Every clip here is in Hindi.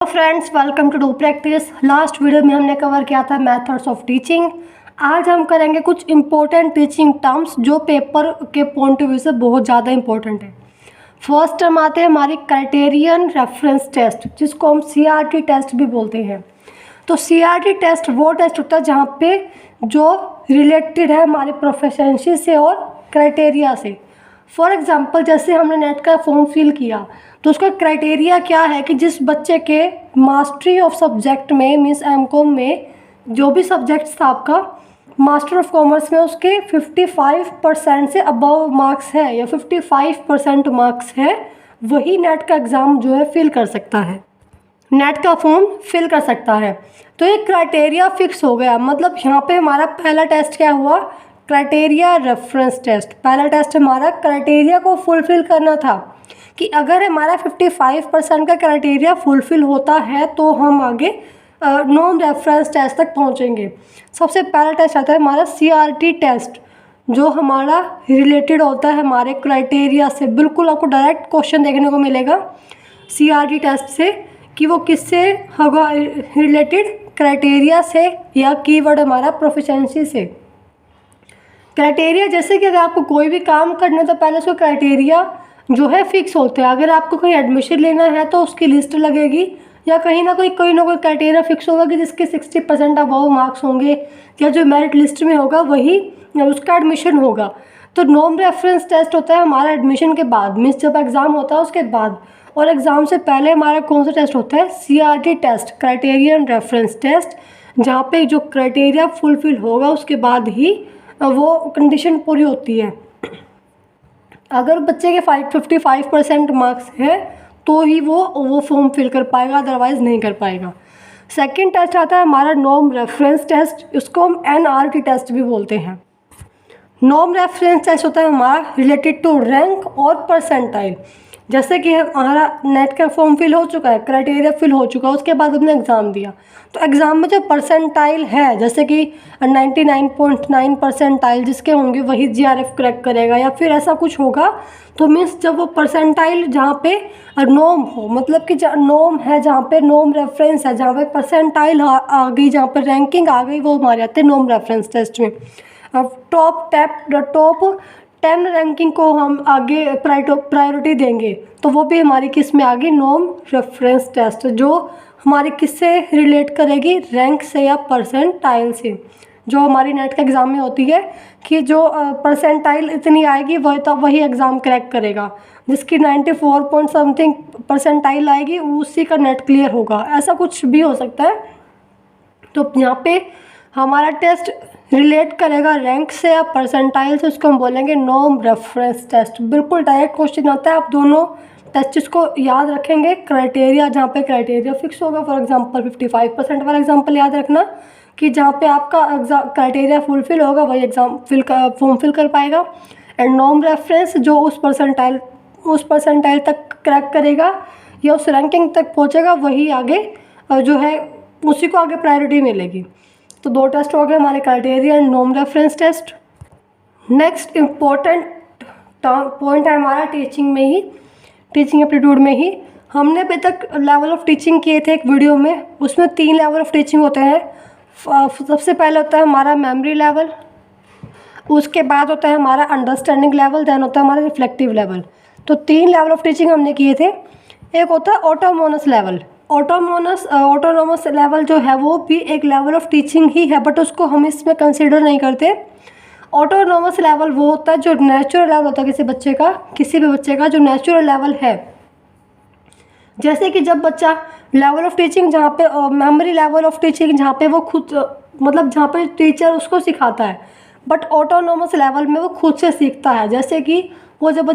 Friends, welcome to do practice. Last video में हमने कवर किया था मेथड्स ऑफ टीचिंग। आज हम करेंगे कुछ इंपॉर्टेंट टीचिंग टर्म्स जो पेपर के पॉइंट ऑफ व्यू से बहुत ज़्यादा इंपॉर्टेंट है। फर्स्ट टर्म आते हैं हमारी क्राइटेरियन रेफरेंस टेस्ट, जिसको हम CRT टेस्ट भी बोलते हैं। तो CRT टेस्ट वो टेस्ट होता है जहाँ पे जो रिलेटेड है हमारे प्रोफिशिएंसी से और क्राइटेरिया से। फॉर एग्ज़ाम्पल, जैसे हमने नेट का फॉर्म फिल किया तो उसका क्राइटेरिया क्या है कि जिस बच्चे के मास्टरी ऑफ सब्जेक्ट में मीन्स MCOM में जो भी सब्जेक्ट्स था आपका मास्टर ऑफ कॉमर्स में उसके 55% से अबव मार्क्स है या 55% मार्क्स है, वही नेट का एग्ज़ाम जो है फिल कर सकता है, नेट का फॉर्म फिल कर सकता है। तो ये क्राइटेरिया फिक्स हो गया। मतलब यहाँ पे हमारा पहला टेस्ट क्या हुआ, क्राइटेरिया रेफरेंस टेस्ट। पहला टेस्ट हमारा क्राइटेरिया को फुलफ़िल करना था कि अगर हमारा 55% का क्राइटेरिया फुलफ़िल होता है तो हम आगे नॉन रेफरेंस टेस्ट तक पहुँचेंगे। सबसे पहला टेस्ट आता है हमारा CRT टेस्ट, जो हमारा रिलेटेड होता है हमारे क्राइटेरिया से। बिल्कुल आपको डायरेक्ट क्वेश्चन देखने को मिलेगा CRT टेस्ट से कि वो किससे होगा रिलेटेड, क्राइटेरिया से या कीवर्ड हमारा प्रोफिशिएंसी से। क्राइटेरिया जैसे कि अगर आपको कोई भी काम करना है तो पहले उसका क्राइटेरिया जो है फिक्स होते हैं। अगर आपको कहीं एडमिशन लेना है तो उसकी लिस्ट लगेगी या कहीं ना कोई क्राइटेरिया फिक्स होगा कि जिसके 60% अबव मार्क्स होंगे या जो मेरिट लिस्ट में होगा वही उसका एडमिशन होगा। तो नॉन रेफरेंस टेस्ट होता है हमारा एडमिशन के बाद, मीन्स जब एग्ज़ाम होता है उसके बाद। और एग्ज़ाम से पहले हमारा कौन सा टेस्ट होता है, CRT test, criterion reference test, जहाँ पे जो क्राइटेरिया फुलफिल होगा उसके बाद ही वो कंडीशन पूरी होती है। अगर बच्चे के 55% मार्क्स है तो ही वो फॉर्म फिल कर पाएगा, अदरवाइज़ नहीं कर पाएगा। सेकंड टेस्ट आता है हमारा नॉन रेफरेंस टेस्ट, उसको हम NRT टेस्ट भी बोलते हैं। नॉन रेफरेंस टेस्ट होता है हमारा रिलेटेड टू रैंक और परसेंटाइल। जैसे कि हमारा नेट का फॉर्म फिल हो चुका है, क्राइटेरिया फिल हो चुका है, उसके बाद हमने एग्ज़ाम दिया तो एग्ज़ाम में जो परसेंटाइल है, जैसे कि 99.9 परसेंटाइल जिसके होंगे वही GRF क्रैक करेगा या फिर ऐसा कुछ होगा। तो मीन्स जब वो परसेंटाइल जहाँ पे नॉर्म हो, मतलब कि नॉर्म है जहाँ पे नॉर्म रेफरेंस है, जहाँ पे परसेंटाइल आ गई, जहाँ पर रैंकिंग आ गई, वो हमारे आते हैं नॉर्म रेफरेंस टेस्ट में। अब टॉप 10 रैंकिंग को हम आगे प्रायोरिटी देंगे तो वो भी हमारी किस में आ गई, नॉन रेफरेंस टेस्ट, जो हमारी किससे रिलेट करेगी, रैंक से या परसेंटाइल से। जो हमारी नेट के एग्ज़ाम में होती है कि जो परसेंटाइल इतनी आएगी वही तो वही एग्ज़ाम क्रैक करेगा, जिसकी 94 पॉइंट समथिंग परसेंटाइल आएगी उसी का नेट क्लियर होगा, ऐसा कुछ भी हो सकता है। तो यहाँ पे हमारा टेस्ट रिलेट करेगा रैंक से या परसेंटाइल से, उसको हम बोलेंगे नॉन रेफरेंस टेस्ट। बिल्कुल डायरेक्ट क्वेश्चन आता है, आप दोनों टेस्ट को याद रखेंगे। क्राइटेरिया जहाँ पे क्राइटेरिया फिक्स होगा, फॉर एग्जांपल 55% वाला एग्जांपल याद रखना कि जहाँ पे आपका एग्जाम क्राइटेरिया फुलफिल होगा वही एग्ज़ाम फॉर्म फिल कर पाएगा। एंड नॉन रेफरेंस जो उस परसेंटाइल तक क्रैक करेगा या उस रैंकिंग तक पहुँचेगा वही आगे जो है उसी को आगे प्रायोरिटी मिलेगी। तो दो टेस्ट हो गए हमारे, criteria and non reference test. Next important point है हमारा टीचिंग में ही, टीचिंग एप्टीट्यूड में ही। हमने अभी तक लेवल ऑफ टीचिंग किए थे एक वीडियो में, उसमें 3 लेवल ऑफ टीचिंग होते हैं। सबसे पहले होता है हमारा मेमोरी लेवल, उसके बाद होता है हमारा अंडरस्टैंडिंग लेवल, देन होता है हमारा रिफ्लेक्टिव लेवल। तो 3 लेवल ऑफ टीचिंग हमने किए थे। एक होता है ऑटोनोमस लेवल। ऑटोनोमस लेवल जो है वो भी एक लेवल ऑफ टीचिंग ही है, बट उसको हम इसमें कंसिडर नहीं करते। ऑटोनोमस लेवल वो होता है जो नेचुरल लेवल होता है किसी भी बच्चे का जो नेचुरल लेवल है। जैसे कि जब बच्चा लेवल ऑफ टीचिंग जहाँ पे मेमोरी लेवल ऑफ टीचिंग जहाँ पे वो खुद मतलब जहाँ पे टीचर उसको सिखाता है, बट ऑटोनोमस लेवल में वो खुद से सीखता है। जैसे कि वो जब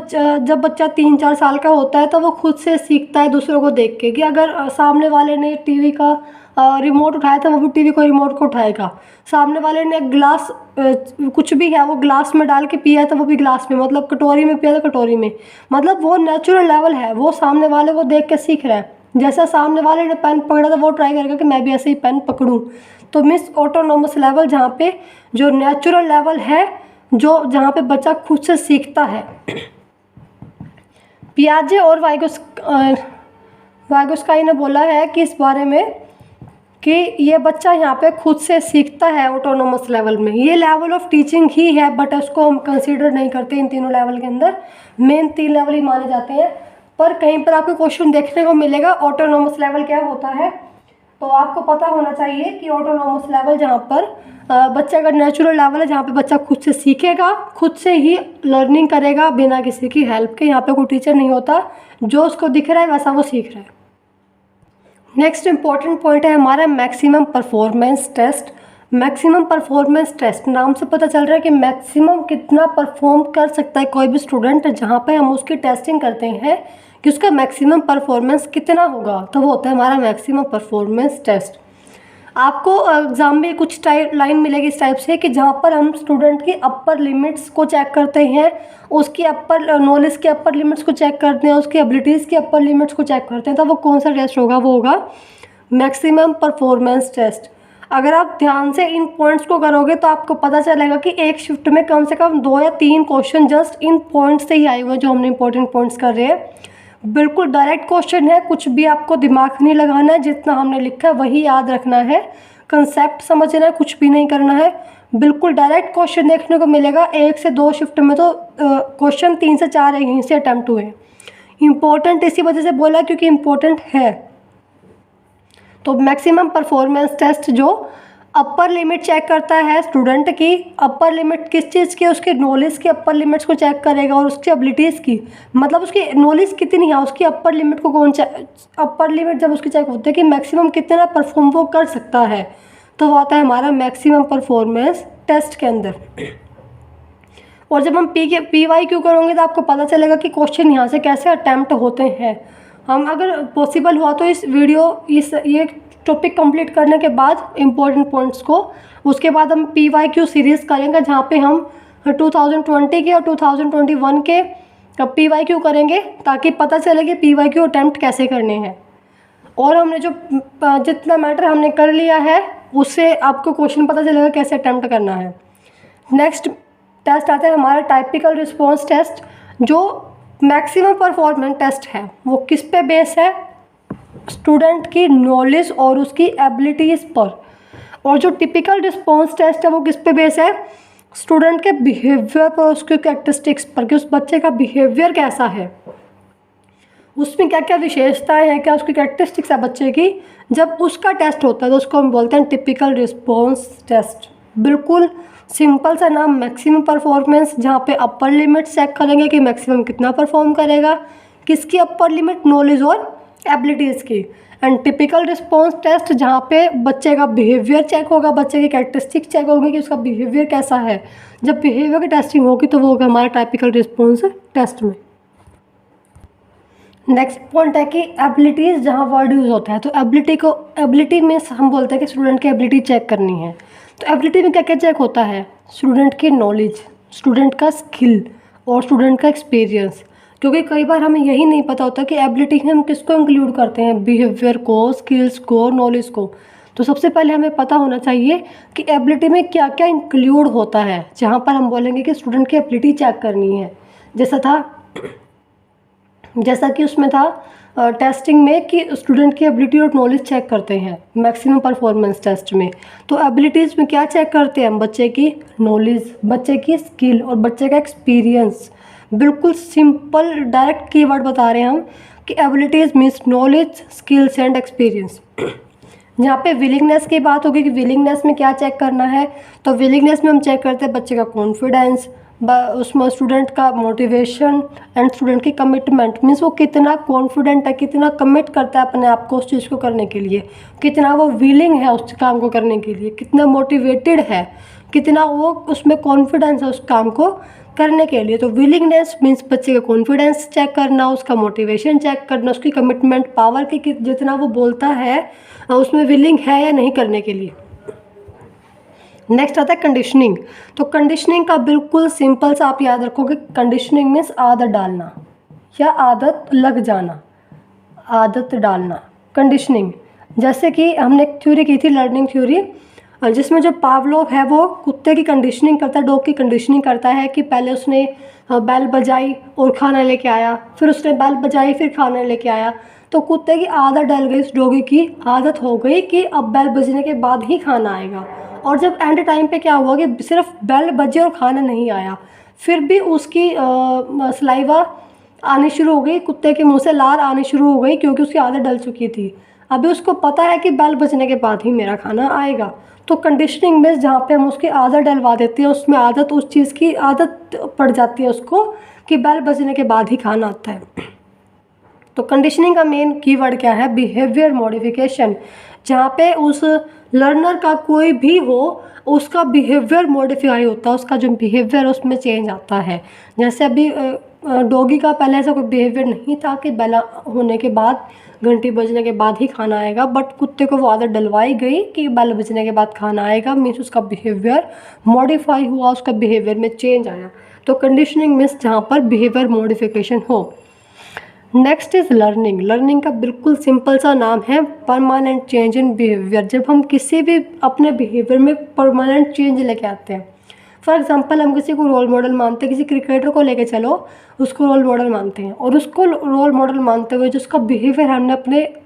बच्चा 3-4 साल का होता है तो वो खुद से सीखता है दूसरों को देख के, कि अगर सामने वाले ने टीवी का रिमोट उठाया तो वो भी टीवी को रिमोट को उठाएगा। सामने वाले ने ग्लास कुछ भी है वो ग्लास में डाल के पिया है तो वो भी ग्लास में, मतलब कटोरी में पिया तो कटोरी में। मतलब वो नेचुरल लेवल है, वो सामने वाले को देख के सीख रहा है। जैसा सामने वाले ने पेन पकड़ा तो वो ट्राई करेगा कि मैं भी ऐसे ही पेन पकड़ूँ। तो मिस ऑटोनोमस लेवल जहाँ पे जो नेचुरल लेवल है, जो जहाँ पे बच्चा खुद से सीखता है। पियाजे और वाइगोस्काई ने बोला है कि इस बारे में कि ये बच्चा यहाँ पे खुद से सीखता है ऑटोनोमस लेवल में। ये लेवल ऑफ टीचिंग ही है, बट उसको हम कंसीडर नहीं करते इन तीनों लेवल के अंदर। मेन 3 लेवल ही माने जाते हैं, पर कहीं पर आपको क्वेश्चन देखने को मिलेगा ऑटोनोमस लेवल क्या होता है। तो आपको पता होना चाहिए कि ऑटोनोमस लेवल जहाँ पर बच्चे का नेचुरल लेवल है, जहाँ पे बच्चा खुद से सीखेगा, खुद से ही लर्निंग करेगा बिना किसी की हेल्प के। यहाँ पे कोई टीचर नहीं होता, जो उसको दिख रहा है वैसा वो सीख रहा है। नेक्स्ट इंपॉर्टेंट पॉइंट है हमारा maximum performance test. Maximum performance test, नाम से पता चल रहा है कि मैक्सिमम कितना परफॉर्म कर सकता है कोई भी स्टूडेंट, जहाँ पे हम उसकी टेस्टिंग करते हैं कि उसका मैक्सिमम परफॉर्मेंस कितना होगा, तो वो होता है हमारा मैक्सिमम परफॉर्मेंस टेस्ट। आपको एग्ज़ाम में कुछ लाइन मिलेगी इस टाइप से कि जहाँ पर हम स्टूडेंट की अपर लिमिट्स को चेक करते हैं, उसकी अपर नॉलेज के अपर लिमिट्स को चेक करते हैं, उसकी एबिलिटीज़ की अपर लिमिट्स को चेक करते हैं, तो वो कौन सा टेस्ट होगा, वो होगा मैक्सिमम परफॉर्मेंस टेस्ट। अगर आप ध्यान से इन पॉइंट्स को करोगे तो आपको पता चलेगा कि एक शिफ्ट में कम से कम 2 या 3 क्वेश्चन जस्ट इन पॉइंट्स से ही आए हुए हैं, जो हमने इंपॉर्टेंट पॉइंट्स कर रहे हैं। बिल्कुल डायरेक्ट क्वेश्चन है, कुछ भी आपको दिमाग नहीं लगाना है, जितना हमने लिखा है वही याद रखना है, कंसेप्ट समझना है, कुछ भी नहीं करना है। बिल्कुल डायरेक्ट क्वेश्चन देखने को मिलेगा। 1 से 2 शिफ्ट में तो क्वेश्चन 3 से 4 यहीं से अटैम्प्ट हुए। इम्पोर्टेंट इसी वजह से बोला क्योंकि इम्पोर्टेंट है। तो मैक्सिमम परफॉर्मेंस टेस्ट जो अपर लिमिट चेक करता है स्टूडेंट की, अपर लिमिट किस चीज़ की, उसके नॉलेज की अपर लिमिट्स को चेक करेगा और उसकी एबिलिटीज़ की, मतलब उसकी नॉलेज कितनी है, उसकी अपर लिमिट को कौन अपर लिमिट जब उसकी चेक होती है कि मैक्सिमम कितना परफॉर्म वो कर सकता है, तो वो आता है हमारा मैक्सिमम परफॉर्मेंस टेस्ट के अंदर। और जब हम PYQ करेंगे तो आपको पता चलेगा कि क्वेश्चन यहाँ से कैसे अटैम्प्ट होते हैं। हम अगर पॉसिबल हुआ तो ये टॉपिक कंप्लीट करने के बाद इम्पोर्टेंट पॉइंट्स को, उसके बाद हम PYQ सीरीज़ करेंगे, जहाँ पे हम 2020 के और 2021 के PYQ करेंगे, ताकि पता चले कि PYQ अटैम्प्ट कैसे करने हैं। और हमने जो जितना मैटर हमने कर लिया है उससे आपको क्वेश्चन पता चलेगा कैसे अटैम्प्ट करना है। नेक्स्ट टेस्ट आता है हमारा टाइपिकल रिस्पॉन्स टेस्ट, जो मैक्सिमम परफॉर्मेंस टेस्ट है। वो किस पे बेस है, स्टूडेंट की नॉलेज और उसकी एबिलिटीज़ पर। और जो टिपिकल रिस्पॉन्स टेस्ट है वो किस पे बेस है, स्टूडेंट के बिहेवियर पर, उसके कैरेक्टरिस्टिक्स पर, कि उस बच्चे का बिहेवियर कैसा है, उसमें क्या क्या विशेषताएं हैं, क्या उसकी कैरेक्टरिस्टिक्स है बच्चे की। जब उसका टेस्ट होता है तो उसको हम बोलते हैं टिपिकल रिस्पॉन्स टेस्ट। बिल्कुल सिंपल सा नाम, मैक्सिमम परफॉर्मेंस, जहाँ पे अपर लिमिट चेक करेंगे कि मैक्सिमम कितना परफॉर्म करेगा, किसकी अपर लिमिट, नॉलेज और एबिलिटीज़ की। एंड टिपिकल रिस्पॉन्स टेस्ट, जहाँ पे बच्चे का बिहेवियर चेक होगा, बच्चे की कैरेक्टरिस्टिक चेक होगी कि उसका बिहेवियर कैसा है। जब बिहेवियर की टेस्टिंग होगी तो वो होगा हमारा टाइपिकल रिस्पॉन्स टेस्ट में। नेक्स्ट पॉइंट है कि एबिलिटीज़, जहाँ वर्ड यूज़ होता है, तो एबिलिटी में हम बोलते हैं कि स्टूडेंट की एबिलिटी चेक करनी है। तो एबिलिटी में क्या क्या चेक होता है, स्टूडेंट की नॉलेज, स्टूडेंट का स्किल और स्टूडेंट का एक्सपीरियंस। क्योंकि कई बार हमें यही नहीं पता होता कि एबिलिटी में हम किसको इंक्लूड करते हैं, बिहेवियर को, स्किल्स को, नॉलेज को। तो सबसे पहले हमें पता होना चाहिए कि एबिलिटी में क्या क्या इंक्लूड होता है, जहाँ पर हम बोलेंगे कि स्टूडेंट की एबिलिटी चेक करनी है। जैसा कि उसमें था टेस्टिंग में कि स्टूडेंट की एबिलिटी और नॉलेज चेक करते हैं मैक्सिमम परफॉर्मेंस टेस्ट में। तो एबिलिटीज़ में क्या चेक करते हैं हम, बच्चे की नॉलेज, बच्चे की स्किल और बच्चे का एक्सपीरियंस। बिल्कुल सिंपल डायरेक्ट कीवर्ड बता रहे हैं हम कि abilities means knowledge, skills and experience. जहाँ पे विलिंगनेस की बात होगी कि विलिंगनेस में क्या चेक करना है, तो विलिंगनेस में हम चेक करते हैं बच्चे का कॉन्फिडेंस, उसमें स्टूडेंट का मोटिवेशन एंड स्टूडेंट की कमिटमेंट, मीन्स वो कितना कॉन्फिडेंट है, कितना कमिट करता है अपने आप को उस चीज़ को करने के लिए, कितना वो विलिंग है उस काम को करने के लिए, कितना मोटिवेटेड है, कितना वो उसमें कॉन्फिडेंस है उस काम को करने के लिए। तो विलिंगनेस मीन्स बच्चे का कॉन्फिडेंस चेक करना, उसका मोटिवेशन चेक करना, उसकी कमिटमेंट पावर की जितना वो बोलता है उसमें विलिंग है या नहीं करने के लिए। नेक्स्ट आता है कंडीशनिंग। तो कंडीशनिंग का बिल्कुल सिंपल सा आप याद रखोगे, कंडीशनिंग मीन्स आदत डालना या आदत लग जाना, आदत डालना, कंडीशनिंग। जैसे कि हमने एक थ्योरी की थी, लर्निंग थ्योरी, जिसमें जो पावलोव है वो कुत्ते की कंडीशनिंग करता है, डॉग की कंडीशनिंग करता है कि पहले उसने बेल बजाई और खाना लेके आया, फिर उसने बेल बजाई फिर खाना लेके आया। तो कुत्ते की आदत डल गई, उस डॉगी की आदत हो गई कि अब बेल बजने के बाद ही खाना आएगा। और जब एंड टाइम पे क्या हुआ कि सिर्फ बेल बजे और खाना नहीं आया, फिर भी उसकी सलाइवा आनी शुरू हो गई, कुत्ते के मुंह से लार आनी शुरू हो गई, क्योंकि उसकी आदत डल चुकी थी। अभी उसको पता है कि बेल बजने के बाद ही मेरा खाना आएगा। तो कंडीशनिंग में जहाँ पे हम उसकी आदत डलवा देते हैं, उसमें आदत, उस चीज़ की आदत पड़ जाती है उसको कि बेल बजने के बाद ही खाना आता है। तो कंडीशनिंग का मेन कीवर्ड क्या है? Behaviour modification. जहाँ पे उस लर्नर का कोई भी हो, उसका बिहेवियर मॉडिफाई होता है, उसका जो बिहेवियर उसमें चेंज आता है। जैसे अभी डॉगी का पहले ऐसा कोई बिहेवियर नहीं था कि बेल होने के बाद, घंटी बजने के बाद ही खाना आएगा, बट कुत्ते को वो आदत डलवाई गई कि बेल बजने के बाद खाना आएगा। मीन्स उसका बिहेवियर मॉडिफाई हुआ, उसका बिहेवियर में चेंज आया। तो कंडीशनिंग मीन्स जहाँ पर बिहेवियर मॉडिफिकेशन हो। Next is learning. लर्निंग का बिल्कुल सिंपल सा नाम है परमानेंट चेंज इन बिहेवियर। जब हम किसी भी अपने बिहेवियर में परमानेंट चेंज लेके आते हैं, फॉर एग्जांपल हम किसी को रोल मॉडल मानते हैं, किसी क्रिकेटर को लेके चलो, उसको रोल मॉडल मानते हैं, और उसको रोल मॉडल मानते हुए जो उसका बिहेवियर हमने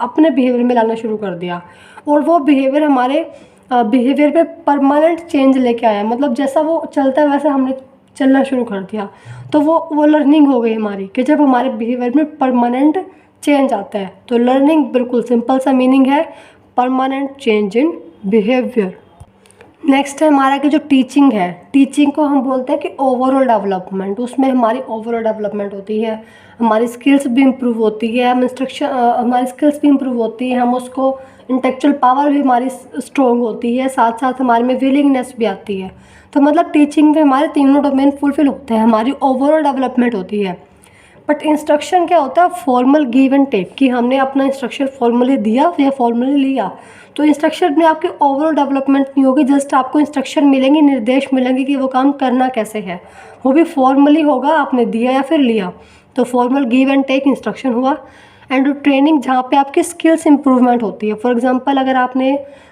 अपने बिहेवियर में लाना शुरू कर दिया, और वो बिहेवियर हमारे बिहेवियर पे परमानेंट चेंज लेके आया, मतलब जैसा वो चलता है वैसा हमने चलना शुरू कर दिया। तो वो लर्निंग हो गई हमारी, कि जब हमारे बिहेवियर में परमानेंट चेंज आता है। तो लर्निंग बिल्कुल सिंपल सा मीनिंग है permanent change in behaviour. Next है हमारा कि जो टीचिंग है, टीचिंग को हम बोलते हैं कि ओवरऑल डेवलपमेंट। उसमें हमारी ओवरऑल डेवलपमेंट होती है, हमारी स्किल्स भी इम्प्रूव होती है, हम हमारी स्किल्स भी इम्प्रूव होती है, हम उसको इंटेलेक्चुअल पावर भी हमारी स्ट्रॉन्ग होती है, साथ साथ हमारे में विलिंगनेस भी आती है। तो मतलब टीचिंग में हमारे तीनों डोमेन फुलफिल होते हैं, हमारी ओवरऑल डेवलपमेंट होती है। बट इंस्ट्रक्शन क्या होता है? फॉर्मल गिव एंड टेक, कि हमने अपना इंस्ट्रक्शन फॉर्मली दिया या फॉर्मली लिया। तो इंस्ट्रक्शन में आपकी ओवरऑल डेवलपमेंट नहीं होगी, जस्ट आपको इंस्ट्रक्शन मिलेंगे, निर्देश मिलेंगे कि वो काम करना कैसे है, वो भी फॉर्मली होगा, आपने दिया या फिर लिया। तो formal give and take instruction हुआ। एंड ट्रेनिंग जहाँ पे आपकी स्किल्स इंप्रूवमेंट होती है। फॉर एग्जांपल अगर आपने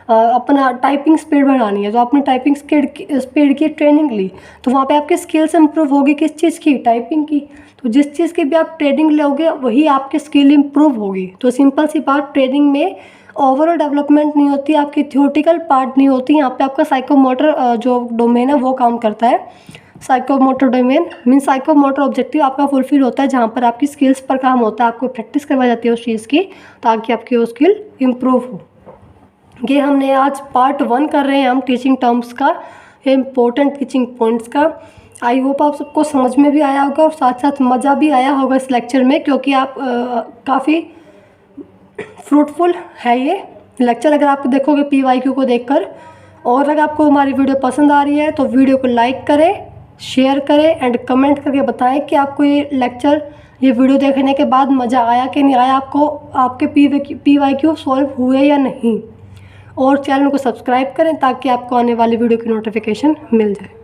अपना टाइपिंग स्पीड बढ़ानी है, तो आपने टाइपिंग स्पीड की ट्रेनिंग ली, तो वहाँ पे आपकी स्किल्स इंप्रूव होगी, किस चीज़ की? टाइपिंग की। तो जिस चीज़ की भी आप ट्रेनिंग लोगे वही आपकी स्किल इंप्रूव होगी। तो सिंपल सी बात, ट्रेनिंग में ओवरऑल डेवलपमेंट नहीं होती, आपकी थियोटिकल पार्ट नहीं होती, यहाँ पे आपका साइकोमोटर जो डोमेन है वो काम करता है। Psychomotor domain means psychomotor objective आपका फुलफिल होता है, जहाँ पर आपकी स्किल्स पर काम होता है, आपको प्रैक्टिस करवाई जाती है उस चीज़ की, ताकि आपकी वो स्किल इम्प्रूव हो। ये हमने आज पार्ट 1 कर रहे हैं हम टीचिंग टर्म्स का, ये इम्पोर्टेंट टीचिंग पॉइंट्स का। आई होप आप सबको समझ में भी आया होगा और साथ साथ मज़ा भी आया होगा इस लेक्चर में, क्योंकि आप काफ़ी फ्रूटफुल है ये लेक्चर अगर आप देखोगे PYQ को देखकर। और अगर आपको हमारी वीडियो पसंद आ रही है तो वीडियो को लाइक करें, शेयर करें एंड कमेंट करके बताएं कि आपको ये लेक्चर, ये वीडियो देखने के बाद मज़ा आया कि नहीं आया, आपको आपके PYQ सॉल्व हुए या नहीं। और चैनल को सब्सक्राइब करें ताकि आपको आने वाली वीडियो की नोटिफिकेशन मिल जाए।